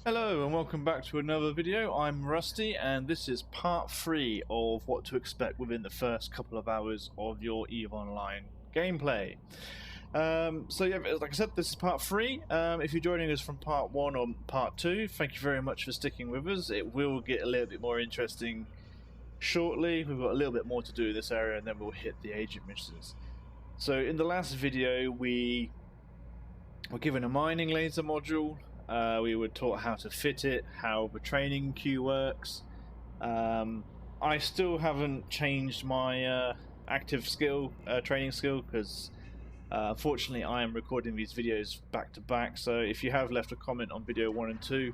Hello and welcome back to another video. I'm Rusty and this is part 3 of what to expect within the first couple of hours of your EveOnline gameplay. So yeah, like I said, this is part 3. If you're joining us from part 1 or part 2, thank you very much for sticking with us. It will get a little bit more interesting shortly. We've got a little bit more to do in this area and then we'll hit the agent missions. So in the last video we were given a mining laser module. We were taught how to fit it, how the training queue works. I still haven't changed my active skill, training skill, because unfortunately I am recording these videos back to back, so if you have left a comment on video 1 and 2,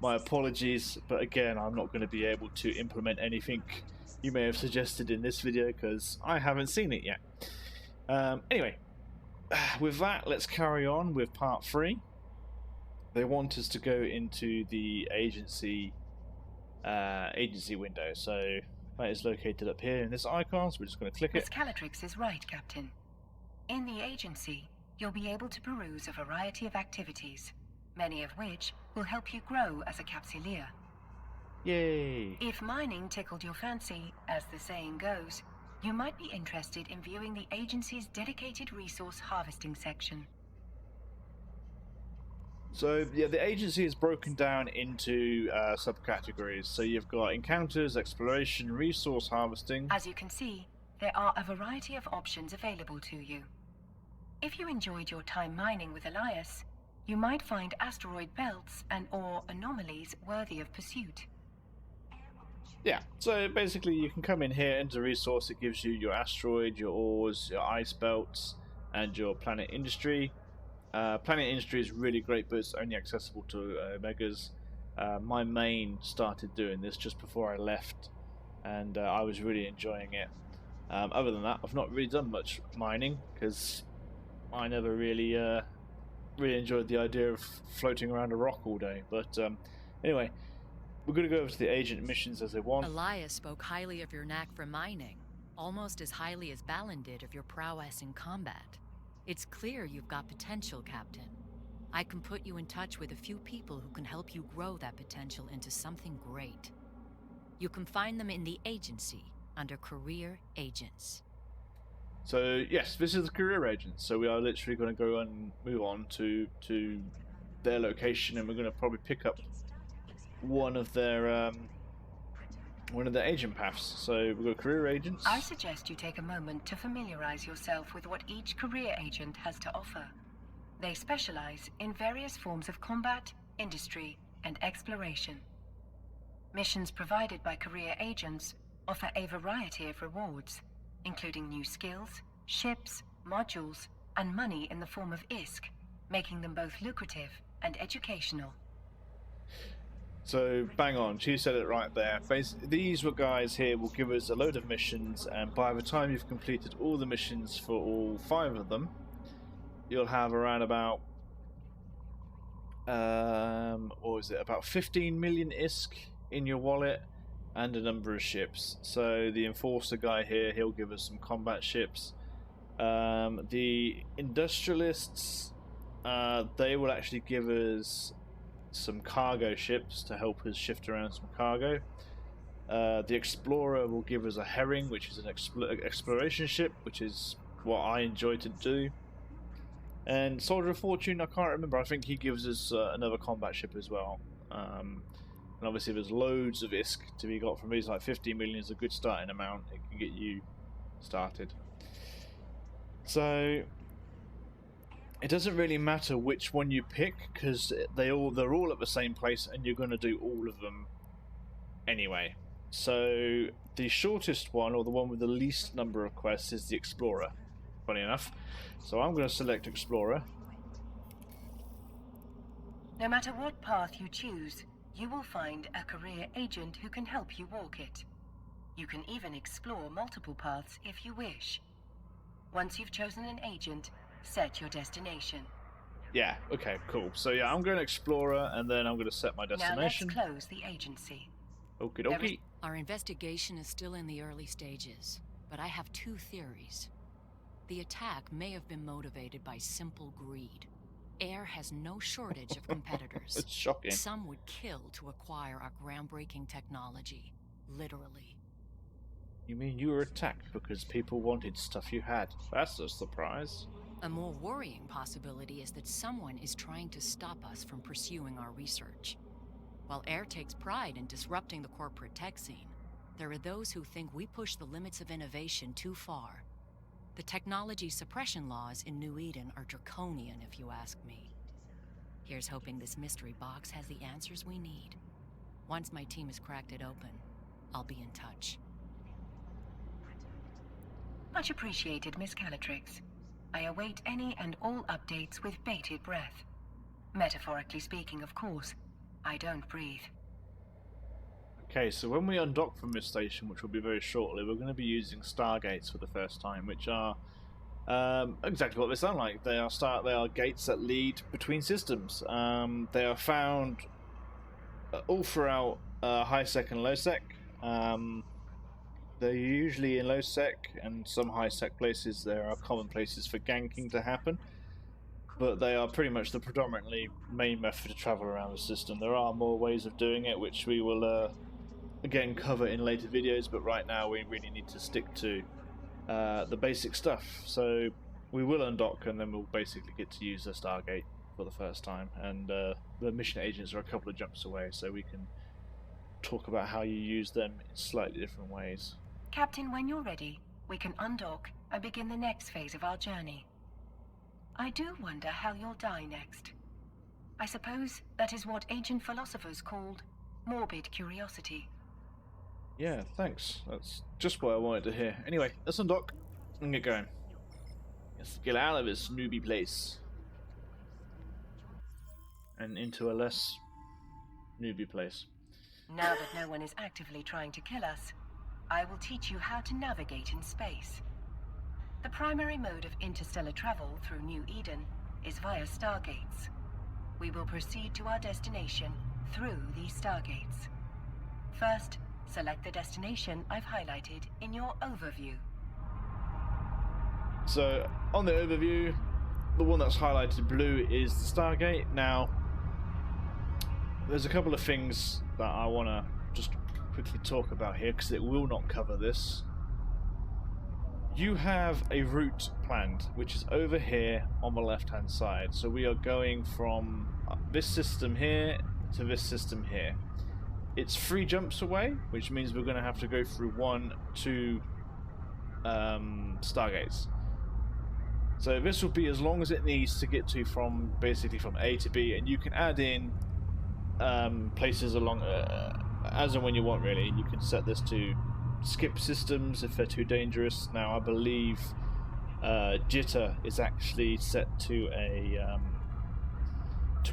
my apologies, but again I'm not going to be able to implement anything you may have suggested in this video because I haven't seen it yet. Anyway, with that, let's carry on with part 3. They want us to go into the agency window, so that is located up here in this icon, so we're just going to click it. Miss Calatrix is right, Captain. In the agency, you'll be able to peruse a variety of activities, many of which will help you grow as a capsuleer. Yay! If mining tickled your fancy, as the saying goes, you might be interested in viewing the agency's dedicated resource harvesting section. So yeah, the agency is broken down into subcategories. So you've got encounters, exploration, resource harvesting. As you can see, there are a variety of options available to you. If you enjoyed your time mining with Elias, you might find asteroid belts and/or anomalies worthy of pursuit. Yeah, so basically you can come in here into resource. It gives you your asteroid, your ores, your ice belts, and your planet industry. Planet industry is really great, but it's only accessible to Omegas. My main started doing this just before I left, and I was really enjoying it. Other than that, I've not really done much mining because I never really enjoyed the idea of floating around a rock all day. But anyway, we're going to go over to the agent missions as they want. Elias spoke highly of your knack for mining, almost as highly as Balin did of your prowess in combat. It's clear you've got potential, Captain. I can put you in touch with a few people who can help you grow that potential into something great. You can find them in the agency under Career Agents. So yes, this is the Career Agents. So we are literally going to go and move on to their location, and we're going to probably pick up one of their agent paths. So we've got Career Agents. I suggest you take a moment to familiarize yourself with what each career agent has to offer. They specialize in various forms of combat, industry, and exploration. Missions provided by career agents offer a variety of rewards, including new skills, ships, modules, and money in the form of ISK, making them both lucrative and educational. So bang on, she said it right there. These guys here will give us a load of missions, and by the time you've completed all the missions for all 5 of them, you'll have around about what was it, about 15 million ISK in your wallet and a number of ships. So the Enforcer guy here, he'll give us some combat ships. The Industrialists, they will actually give us some cargo ships to help us shift around some cargo. The Explorer will give us a Herring, which is an exploration ship, which is what I enjoy to do. And Soldier of Fortune, I can't remember, I think he gives us another combat ship as well. And obviously there's loads of ISK to be got from these, like 50 million is a good starting amount. It can get you started. So it doesn't really matter which one you pick, because they're all at the same place and you're going to do all of them anyway. So the shortest one, or the one with the least number of quests, is the Explorer, funny enough. So I'm going to select Explorer. No matter what path you choose, you will find a career agent who can help you walk it. You can even explore multiple paths if you wish. Once you've chosen an agent, set your destination. Yeah, okay, cool. So yeah, I'm going to Explorer, and then I'm going to set my destination. Now let's close the agency. Okie dokie. Our investigation is still in the early stages, but I have 2 theories. The attack may have been motivated by simple greed. Air has no shortage of competitors. It's shocking. Some would kill to acquire our groundbreaking technology, literally. You mean you were attacked because people wanted stuff you had? That's a surprise. A more worrying possibility is that someone is trying to stop us from pursuing our research. While Air takes pride in disrupting the corporate tech scene, there are those who think we push the limits of innovation too far. The technology suppression laws in New Eden are draconian, if you ask me. Here's hoping this mystery box has the answers we need. Once my team has cracked it open, I'll be in touch. Much appreciated, Miss Calatrix. I await any and all updates with bated breath. Metaphorically speaking, of course. I don't breathe. Okay, so when we undock from this station, which will be very shortly, we're going to be using stargates for the first time, which are exactly what they sound like. They are gates that lead between systems. They are found all throughout high sec and low sec. They're usually in low sec and some high sec places. There are common places for ganking to happen, but they are pretty much the predominantly main method to travel around the system. There are more ways of doing it, which we will again cover in later videos, but right now we really need to stick to the basic stuff. So we will undock and then we'll basically get to use the Stargate for the first time, and the mission agents are a couple of jumps away, so we can talk about how you use them in slightly different ways. Captain, when you're ready, we can undock and begin the next phase of our journey. I do wonder how you'll die next. I suppose that is what ancient philosophers called morbid curiosity. Yeah, thanks. That's just what I wanted to hear. Anyway, let's undock and get going. Let's get out of this newbie place and into a less newbie place. Now that no one is actively trying to kill us, I will teach you how to navigate in space. The primary mode of interstellar travel through New Eden is via stargates. We will proceed to our destination through these stargates. First, select the destination I've highlighted in your overview. So, on the overview, the one that's highlighted blue is the Stargate. Now, there's a couple of things that I want to just quickly talk about here, because it will not cover this. You have a route planned, which is over here on the left-hand side. So we are going from this system here to this system here. It's 3 jumps away, which means we're going to have to go through 2 Stargates. So this will be as long as it needs to get to from basically from A to B, and you can add in places along as and when you want, really. You can set this to skip systems if they're too dangerous. Now I believe jitter is actually set to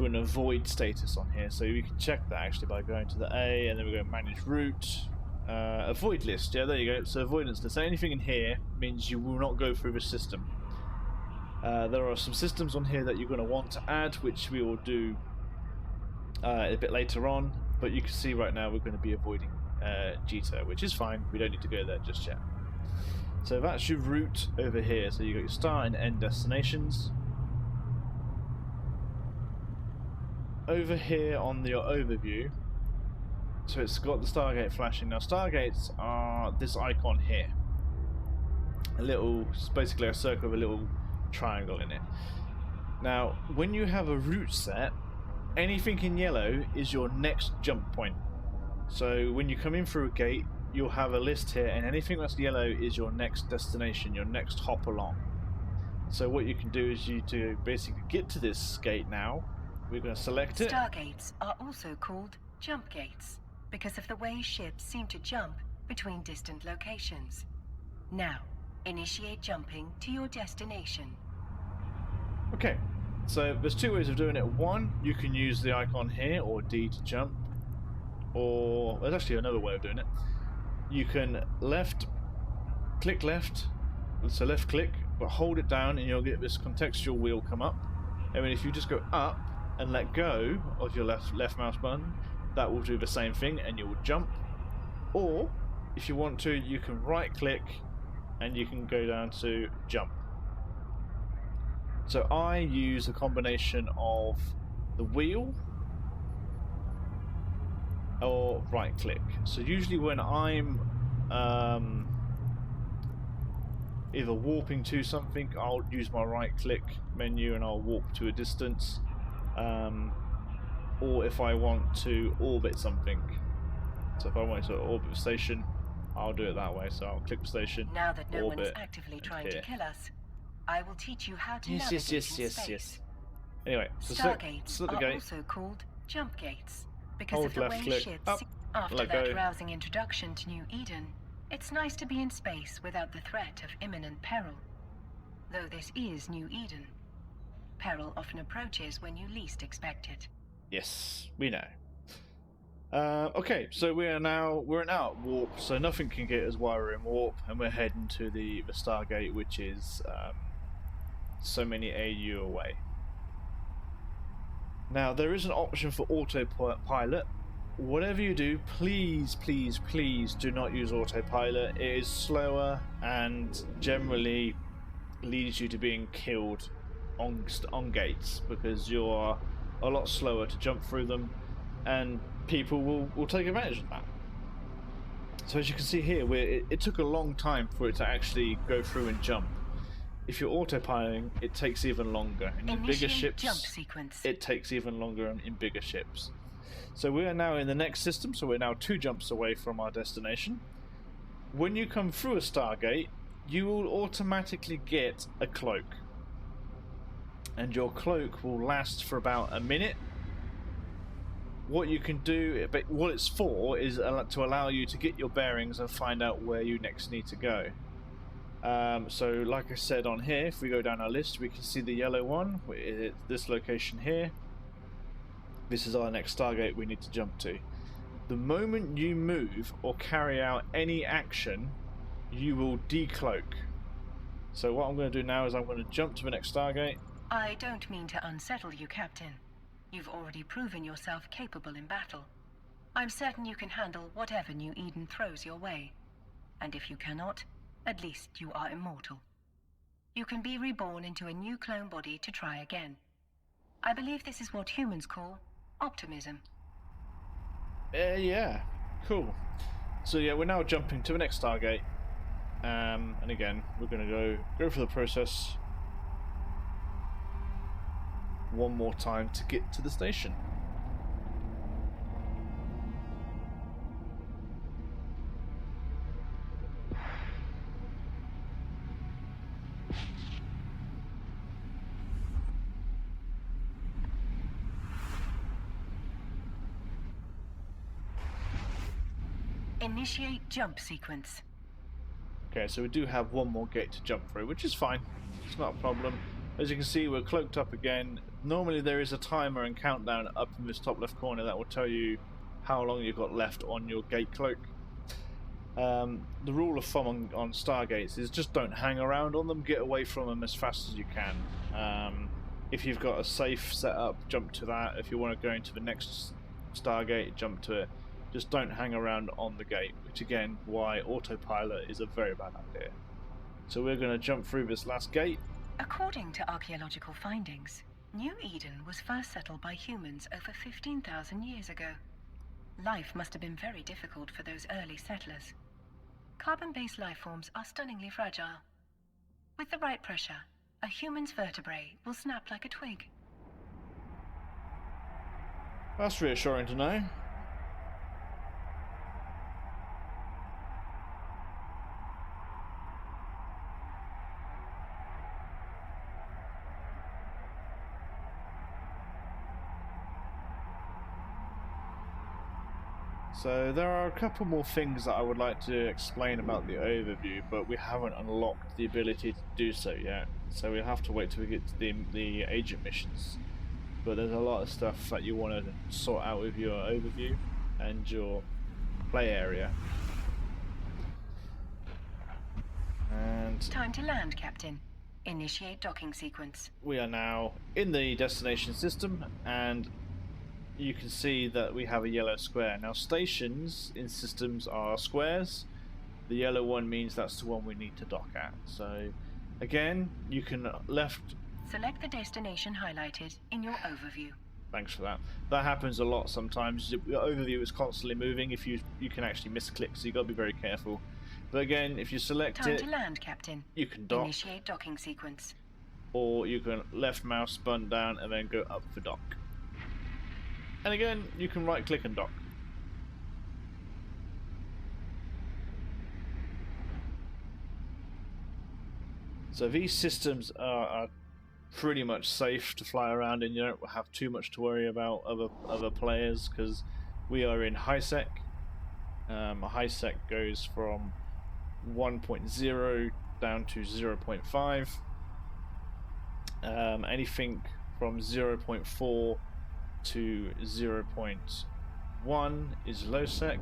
an avoid status on here, so we can check that actually by going to the A, and then we go manage route, avoid list. Yeah, there you go. So avoidance list. So anything in here means you will not go through the system. There are some systems on here that you're going to want to add, which we will do a bit later on, but you can see right now we're going to be avoiding jitter, which is fine. We don't need to go there just yet. So that's your route over here. So you got your start and end destinations. Over here on your overview, so it's got the Stargate flashing. Now Stargates are this icon here. It's basically a circle with a little triangle in it. Now when you have a route set, anything in yellow is your next jump point. So when you come in through a gate, you'll have a list here, and anything that's yellow is your next destination, your next hop along. So what you can do is to basically get to this gate now. We're going to select it. Stargates are also called jump gates because of the way ships seem to jump between distant locations. Now, initiate jumping to your destination. Okay, so there's 2 ways of doing it. One, you can use the icon here, or D to jump, or there's actually another way of doing it. You can click left, so left click, but hold it down and you'll get this contextual wheel come up. And then if you just go up and let go of your left mouse button, that will do the same thing and you will jump. Or if you want to, you can right click and you can go down to jump. So I use a combination of the wheel or right click. So usually when I'm either warping to something, I'll use my right click menu and I'll warp to a distance, or if I want to orbit something, so if I want to orbit a station, I'll do it that way. So I'll click the station, now that no one is orbit, actively and trying here. to kill us, I will teach you how to Yes, navigate yes, yes, in yes, space. yes. Anyway, so Stargates select the are gate, also called jump gates because hold of the left way click, ships. up, After let that go. rousing introduction to New Eden, it's nice to be in space without the threat of imminent peril. Though this is New Eden, peril often approaches when you least expect it. Yes, we know. Okay, so we're now at warp, so nothing can get us while we're in warp, and we're heading to the Stargate, which is so many AU away. Now there is an option for autopilot. Whatever you do, please, please, please do not use autopilot. It is slower and generally leads you to being killed on gates because you're a lot slower to jump through them, and people will take advantage of that. So as you can see here, it took a long time for it to actually go through and jump. If you're autopiloting, it takes even longer. And in bigger ships, jump sequence. it takes even longer in bigger ships. So we are now in the next system, so we're now 2 jumps away from our destination. When you come through a Stargate, you will automatically get a cloak. And your cloak will last for about a minute. What you can do, but what it's for, is to allow you to get your bearings and find out where you next need to go. So like I said on here, if we go down our list, we can see the yellow one, it's this location here. This is our next Stargate we need to jump to. The moment you move or carry out any action, you will decloak. So what I'm going to do now is I'm going to jump to the next Stargate. I don't mean to unsettle you, Captain. You've already proven yourself capable in battle. I'm certain you can handle whatever New Eden throws your way. And if you cannot, at least you are immortal. You can be reborn into a new clone body to try again. I believe this is what humans call optimism. Yeah, cool. So yeah, we're now jumping to the next Stargate. And again, we're going to go through the process one more time to get to the station. Initiate jump sequence. Okay, so we do have one more gate to jump through, which is fine. It's not a problem. As you can see, we're cloaked up again. Normally there is a timer and countdown up in this top left corner that will tell you how long you've got left on your gate cloak. The rule of thumb on Stargates is just don't hang around on them, get away from them as fast as you can. If you've got a safe set up, jump to that. If you want to go into the next Stargate, jump to it. Just don't hang around on the gate, which again, why autopilot is a very bad idea. So we're going to jump through this last gate. According to archaeological findings, New Eden was first settled by humans over 15,000 years ago. Life must have been very difficult for those early settlers. Carbon-based life forms are stunningly fragile. With the right pressure, a human's vertebrae will snap like a twig. That's reassuring to know. So there are a couple more things that I would like to explain about the overview, but we haven't unlocked the ability to do so yet. So we'll have to wait till we get to the agent missions. But there's a lot of stuff that you want to sort out with your overview and your play area. And Time to land, Captain. Initiate docking sequence. we are now in the destination system, and you can see that we have a yellow square. Now stations in systems are squares. The yellow one means that's the one we need to dock at. So again, you can left select the destination highlighted in your overview. Thanks for that. That happens a lot sometimes. Your overview is constantly moving. If you can actually misclick, so you got to be very careful. But again, if you select Time it, to land, Captain. you can dock, Initiate docking sequence. or you can left mouse button down and then go up for dock. And again, you can right click and dock. So these systems are pretty much safe to fly around in. You don't have too much to worry about other players, because we are in high sec. High sec goes from 1.0 down to 0.5. Anything from 0.4 to 0.1 is low sec,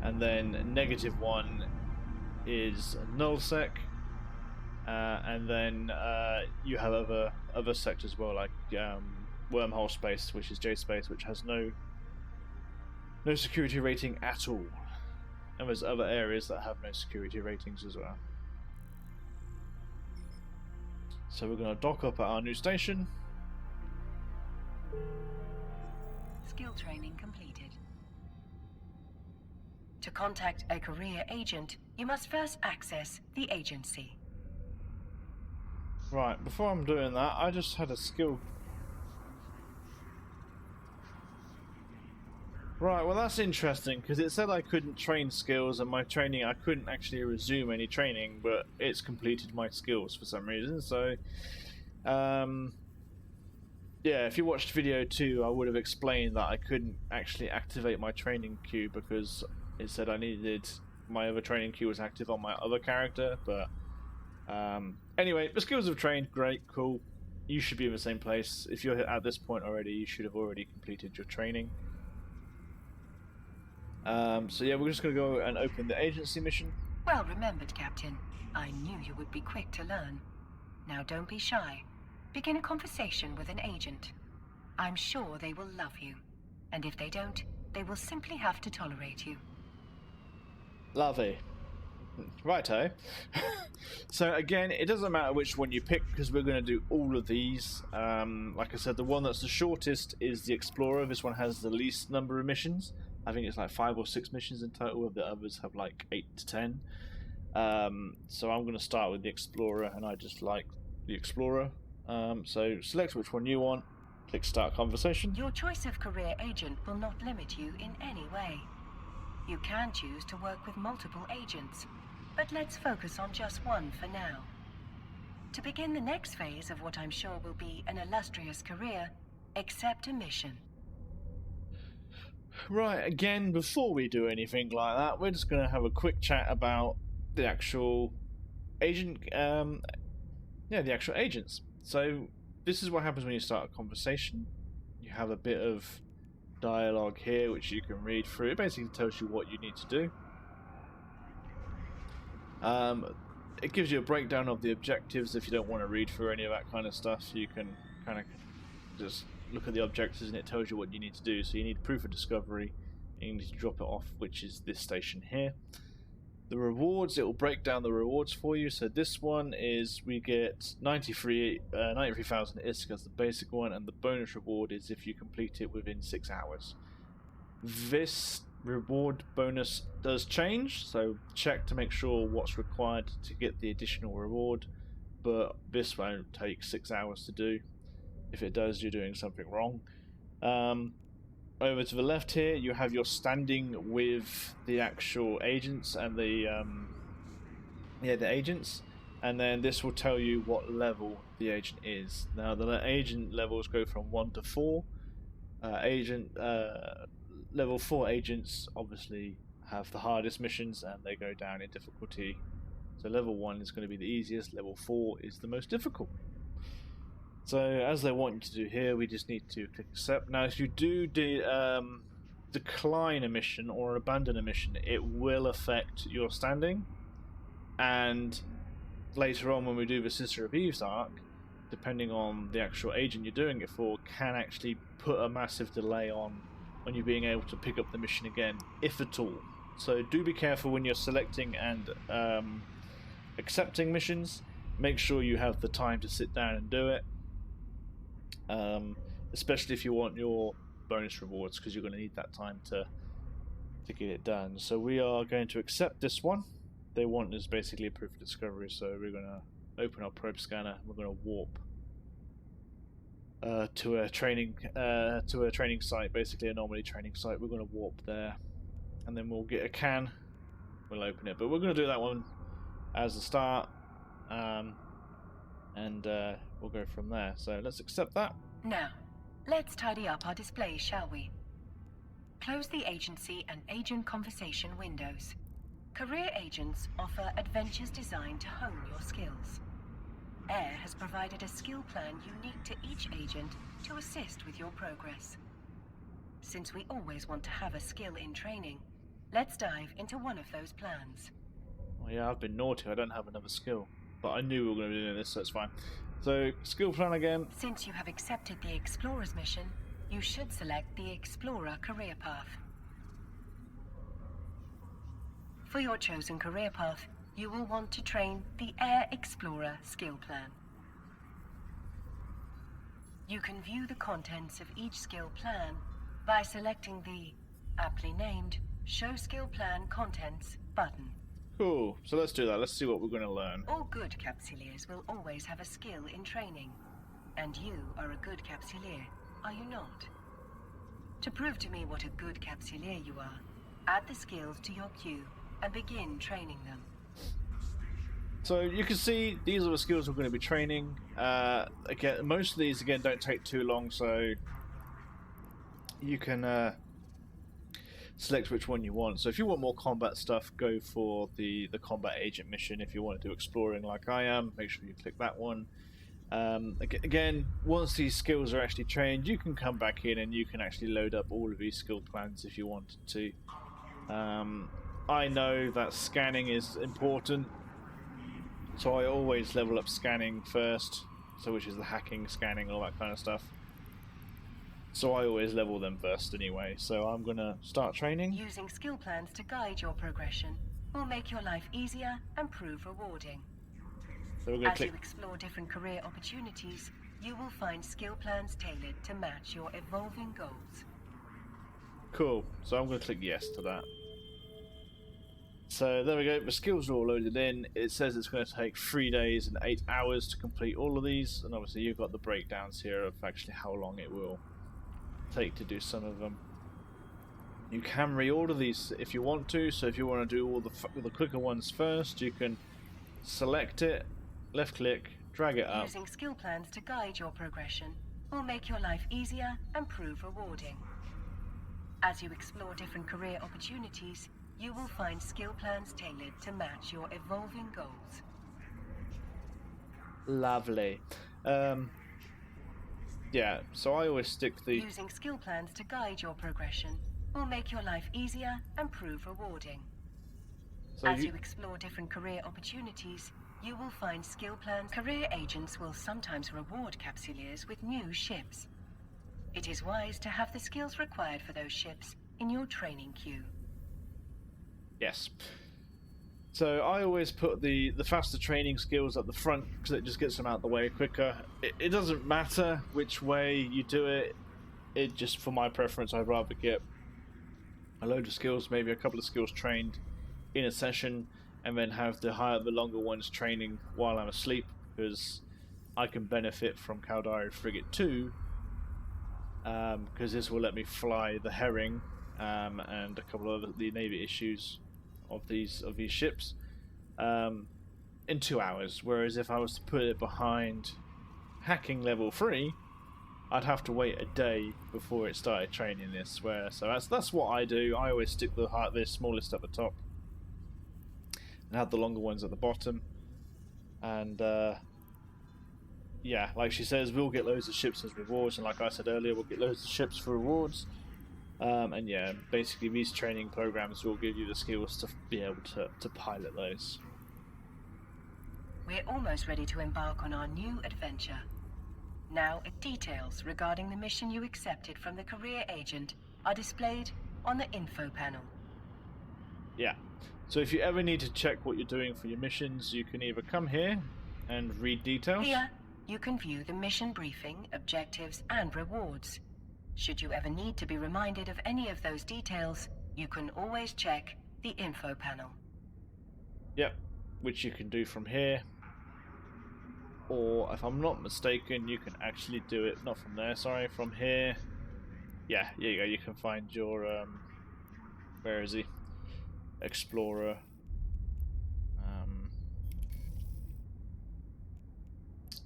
and then -1 is null sec. And then you have other sectors as well, like wormhole space, which is J space, which has no security rating at all. And there's other areas that have no security ratings as well. So we're going to dock up at our new station. Skill training completed. To contact a career agent, you must first access the agency. Right, before I'm doing that, I just had a skill. Right, well that's interesting, because it said I couldn't train skills, and my training, I couldn't actually resume any training, but it's completed my skills for some reason. So yeah, if you watched video 2, I would have explained that I couldn't actually activate my training queue because it said I needed, my other training queue was active on my other character. But anyway, the skills have trained, great, cool. You should be in the same place. If you're at this point already, you should have already completed your training. So yeah, we're just going to go and open the agency mission. Well remembered, Captain. I knew you would be quick to learn. Now don't be shy. Begin a conversation with an agent. I'm sure they will love you. And if they don't, they will simply have to tolerate you. Lovely. Righto. So again, it doesn't matter which one you pick, because we're going to do all of these. Like I said, the one that's the shortest is the Explorer. This one has the least number of missions. I think it's like 5 or 6 missions in total. The others have like 8 to 10. So I'm going to start with the Explorer, and I just like the Explorer. So select which one you want, click Start Conversation. Your choice of career agent will not limit you in any way. You can choose to work with multiple agents, but let's focus on just one for now. To begin the next phase of what I'm sure will be an illustrious career, accept a mission. Right, again, before we do anything like that, we're just going to have a quick chat about the actual agent, the actual agents. So this is what happens when you start a conversation. You have a bit of dialogue here which you can read through. It basically tells you what you need to do. It gives you a breakdown of the objectives. If you don't want to read through any of that kind of stuff, you can kind of just look at the objectives and it tells you what you need to do. So you need proof of discovery, and you need to drop it off, which is this station here. The rewards, it will break down the rewards for you. So this one is, we get 93,000 ISK as the basic one, and the bonus reward is if you complete it within 6 hours. This reward bonus does change, so check to make sure what's required to get the additional reward, but this won't take 6 hours to do. If it does, you're doing something wrong. Over to the left here, you have your standing with the actual agents and the agents, and then this will tell you what level the agent is. Now the agent levels go from 1 to 4. Level 4 agents obviously have the hardest missions, and they go down in difficulty. So level 1 is going to be the easiest, level 4 is the most difficult. So as they want you to do here, we just need to click accept. Now if you do decline a mission or abandon a mission, it will affect your standing, and later on when we do the Sister of Eve's arc, depending on the actual agent you're doing it for, can actually put a massive delay on you being able to pick up the mission again, if at all. So do be careful when you're selecting and accepting missions. make sure you have the time to sit down and do it, especially if you want your bonus rewards, because you're going to need that time to get it done. So we are going to accept this one. They want is basically a proof of discovery, so we're going to open our probe scanner. We're going to warp to a training site, basically a anomaly training site. We're going to warp there, and then we'll get a can. We'll open it, but we're going to do that one as a start, and we'll go from there. So let's accept that. Now, let's tidy up our display, shall we? Close the agency and agent conversation windows. Career agents offer adventures designed to hone your skills. AIR has provided a skill plan unique to each agent to assist with your progress. Since we always want to have a skill in training, let's dive into one of those plans. Oh yeah, I've been naughty. I don't have another skill, but I knew we were going to be doing this, so it's fine. So, skill plan again. Since you have accepted the Explorer's mission, you should select the Explorer career path. For your chosen career path, you will want to train the Air Explorer skill plan. You can view the contents of each skill plan by selecting the, aptly named, Show Skill Plan Contents button. Cool, so let's do that. Let's see what we're going to learn. All good Capsuleers will always have a skill in training. And you are a good Capsuleer, are you not? To prove to me what a good Capsuleer you are, add the skills to your queue and begin training them. So you can see these are the skills we're going to be training. Again, most of these don't take too long, so you can select which one you want. So if you want more combat stuff, go for the combat agent mission. If you want to do exploring like I am, make sure you click that one. Again, once these skills are actually trained, you can come back in and you can actually load up all of these skill plans if you wanted to. I know that scanning is important, so I always level up scanning first, so which is the hacking, scanning, all that kind of stuff. So I always level them first anyway, so I'm going to start training. Using skill plans to guide your progression will make your life easier and prove rewarding. So we're going to As click. you explore different career opportunities, you will find skill plans tailored to match your evolving goals. Cool, so I'm going to click yes to that. So there we go, the skills are all loaded in. It says it's going to take 3 days and 8 hours to complete all of these, and obviously you've got the breakdowns here of actually how long it will take to do some of them. You can reorder these if you want to, so if you want to do all the quicker ones first, you can select it, left click, drag it up. Using skill plans to guide your progression will make your life easier and prove rewarding. As you explore different career opportunities, you will find skill plans tailored to match your evolving goals. Lovely. Yeah, so I always stick the... Using skill plans to guide your progression will make your life easier and prove rewarding. So As you explore different career opportunities, you will find skill plans. Career agents will sometimes reward Capsuleers with new ships. It is wise to have the skills required for those ships in your training queue. Yes. So I always put the faster training skills at the front because it just gets them out of the way quicker. It doesn't matter which way you do it. It just, for my preference, I'd rather get a load of skills, maybe a couple of skills trained in a session, and then have the longer ones training while I'm asleep, because I can benefit from Caldari Frigate 2, because this will let me fly the Herring and a couple of the Navy issues of these ships in 2 hours, whereas if I was to put it behind hacking level 3, I'd have to wait a day before it started training this. So that's what I do. I always stick the smallest at the top and have the longer ones at the bottom. And yeah, like she says, we'll get loads of ships as rewards, and like I said earlier, we'll get loads of ships for rewards. And yeah, basically these training programs will give you the skills to be able to pilot those. We're almost ready to embark on our new adventure. Now, details regarding the mission you accepted from the career agent are displayed on the info panel. Yeah, so if you ever need to check what you're doing for your missions, you can either come here and read details. Here, you can view the mission briefing, objectives, and rewards. Should you ever need to be reminded of any of those details, you can always check the info panel. Yep, which you can do from here. Or, if I'm not mistaken, you can actually do it, not from there, sorry, from here. Yeah, here you go, you can find your, where is he? Explorer.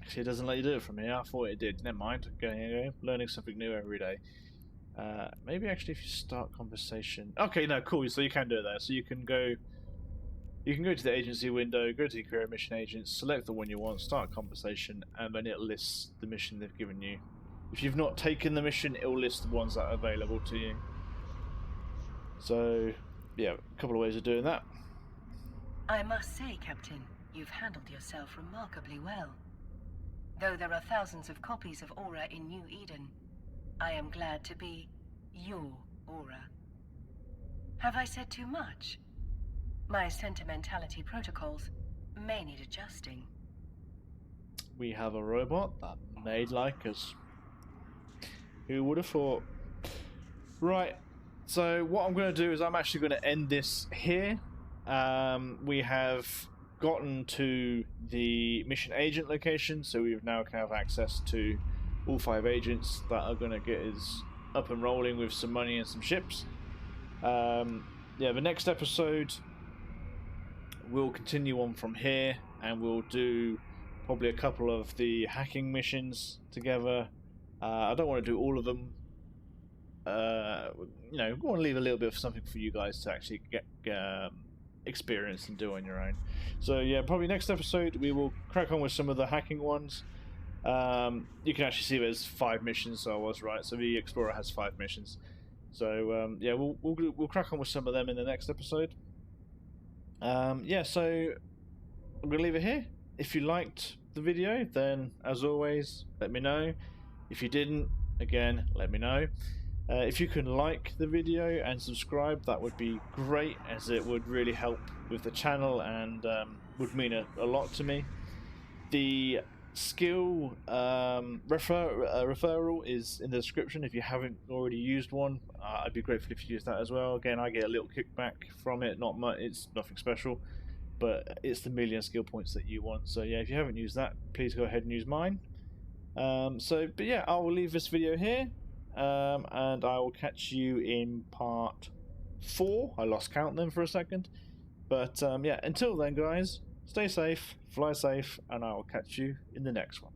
Actually, it doesn't let you do it from here. I thought it did. Never mind. Okay, learning something new every day. Maybe actually, if you start conversation. Okay, no, cool. So you can do it there. So you can go. You can go to the agency window, go to the career mission agents, select the one you want, start a conversation, and then it lists the mission they've given you. If you've not taken the mission, it will list the ones that are available to you. So, yeah, a couple of ways of doing that. I must say, Captain, you've handled yourself remarkably well. Though there are thousands of copies of Aura in New Eden, I am glad to be your Aura. Have I said too much? My sentimentality protocols may need adjusting. We have a robot that may like us. Who would have thought? Right, so what I'm going to do is I'm actually going to end this here. We have gotten to the mission agent location, so we now have access to all 5 agents that are going to get us up and rolling with some money and some ships. Yeah, the next episode we'll continue on from here, and we'll do probably a couple of the hacking missions together. I don't want to do all of them. You know, we want to leave a little bit of something for you guys to actually get experience and do on your own. So yeah, probably next episode we will crack on with some of the hacking ones. You can actually see there's 5 missions, so I was right. So the Explorer has 5 missions. So yeah, we'll crack on with some of them in the next episode. Yeah, so I'm gonna leave it here. If you liked the video, then as always, let me know. If you didn't, again, let me know. If you can like the video and subscribe, that would be great, as it would really help with the channel and would mean a lot to me. The skill referral is in the description if you haven't already used one. I'd be grateful if you use that as well. Again, I get a little kickback from it, not much, it's nothing special, but it's the million skill points that you want. So yeah, if you haven't used that, please go ahead and use mine. But yeah, I will leave this video here, and I will catch you in part 4. I lost count then for a second, but yeah, until then guys, stay safe, fly safe, and I will catch you in the next one.